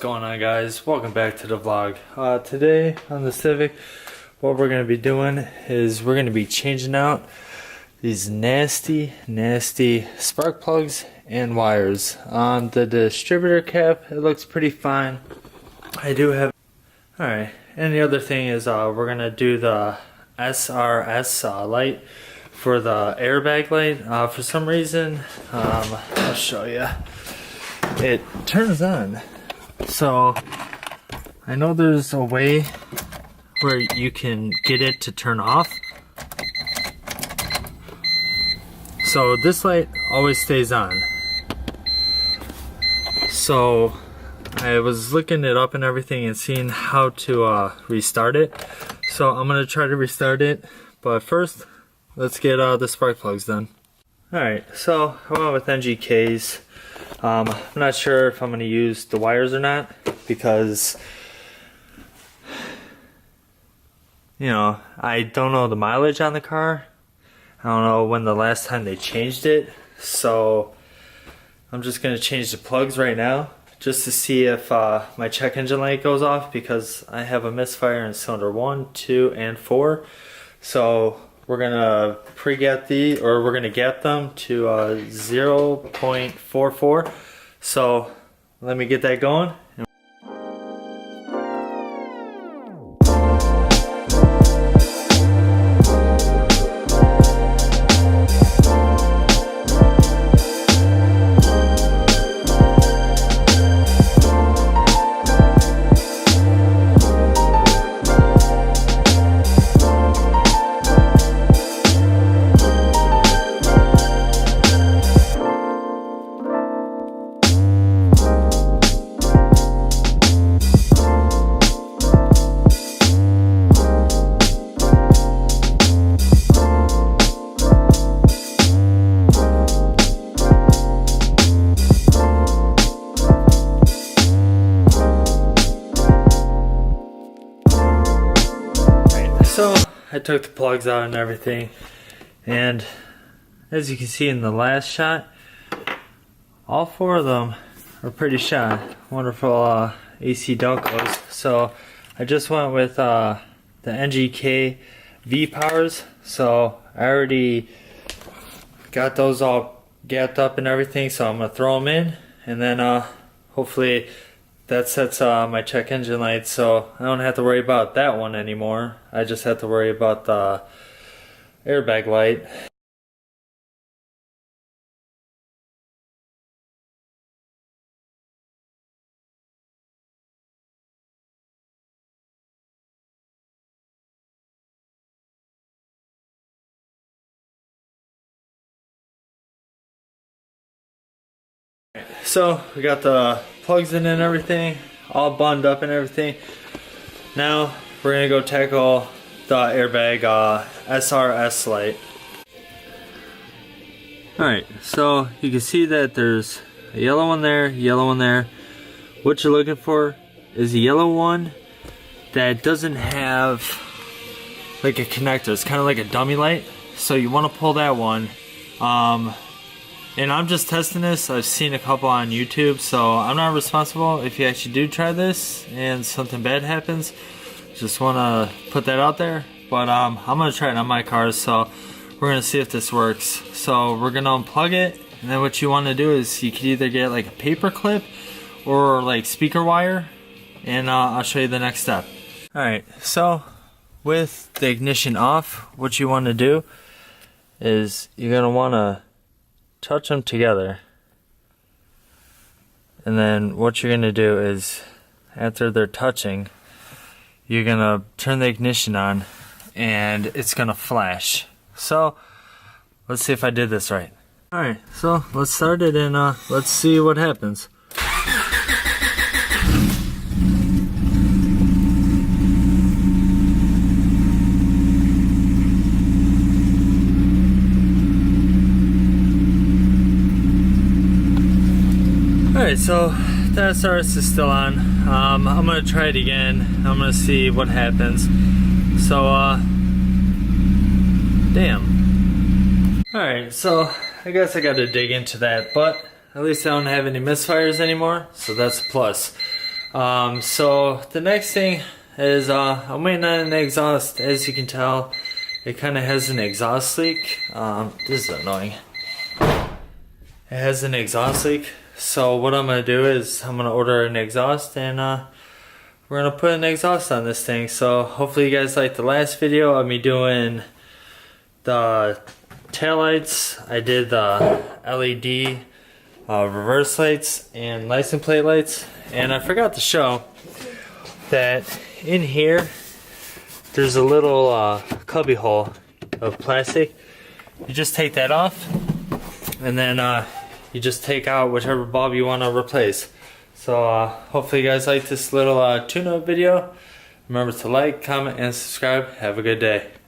going on, guys? Welcome back to the vlog. Today on the Civic, what we're going to be doing is we're going to be changing out these nasty spark plugs and wires. On the distributor cap, it looks pretty fine. I do have... Alright, and the other thing is we're going to do the SRS light for the airbag light. For some reason, I'll show you. It turns on. So I know there's a way where you can get it to turn off. So this light always stays on. So I was looking it up and everything and seeing how to restart it. So I'm gonna try to restart it, but first let's get the spark plugs done. Alright, so I went with NGKs. I'm not sure if I'm going to use the wires or not, because, you know, I don't know the mileage on the car. I don't know when the last time they changed it, so I'm just going to change the plugs right now just to see if my check engine light goes off, because I have a misfire in cylinder 1, 2, and 4. So we're gonna pre-gap we're gonna gap them to 0.44. So let me get that going. So I took the plugs out and everything, and as you can see in the last shot, all 4 of them are pretty shot. Wonderful AC Delcos. So I just went with the NGK V powers. So I already got those all gapped up and everything, so I'm gonna throw them in, and then hopefully that sets my check engine light, so I don't have to worry about that one anymore. I just have to worry about the airbag light. So we got the plugs in and everything, all bundled up and everything. Now we're gonna go tackle the airbag SRS light. Alright, so you can see that there's a yellow one there, yellow one there. What you're looking for is a yellow one that doesn't have like a connector. It's kind of like a dummy light. So you want to pull that one. And I'm just testing this. I've seen a couple on YouTube, so I'm not responsible if you actually do try this and something bad happens. Just want to put that out there. But I'm going to try it on my cars, so we're going to see if this works. So we're going to unplug it, and then what you want to do is you could either get like a paper clip or like speaker wire, and I'll show you the next step. Alright, so with the ignition off, what you want to do is you're going to want to touch them together, and then what you're going to do is after they're touching, you're going to turn the ignition on and it's going to flash. So let's see if I did this right. Alright, so let's start it and let's see what happens. Alright, so the SRS is still on. I'm gonna try it again. I'm gonna see what happens. So, damn. Alright, so I guess I gotta dig into that, but at least I don't have any misfires anymore, so that's a plus. So the next thing is I'm waiting on an exhaust. As you can tell, it kind of has an exhaust leak. This is annoying. It has an exhaust leak. So what I'm gonna do is I'm gonna order an exhaust, and we're gonna put an exhaust on this thing. So hopefully you guys liked the last video of me doing the taillights. I did the LED reverse lights and license plate lights, and I forgot to show that in here there's a little cubby hole of plastic. You just take that off, and then you just take out whichever bulb you want to replace. So hopefully you guys like this little tune-up video. Remember to like, comment, and subscribe. Have a good day.